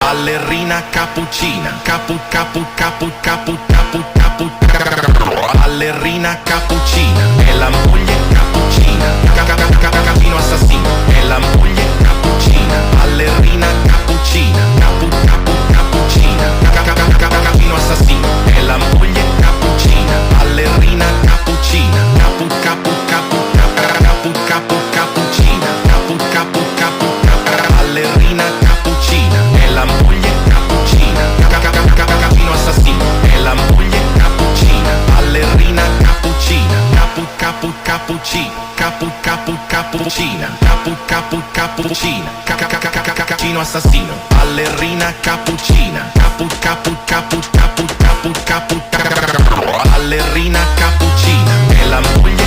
ballerina cappuccina, ballerina cappuccina, è la moglie cappuccina, cappuccino assassino, è la moglie cappuccina, ballerina cappuccina, cappuccina, cappuccino assassino, è la moglie cappuccina, ballerina cappuccina, cappuccina, ballerina cappuccina, è la moglie cappuccina, cappuccino assassino, è la moglie cappuccina, ballerina cappuccina, cappuccina, cappuccina, cappuccino assassino, ballerina cappuccina, ballerina cappuccina, è la moglie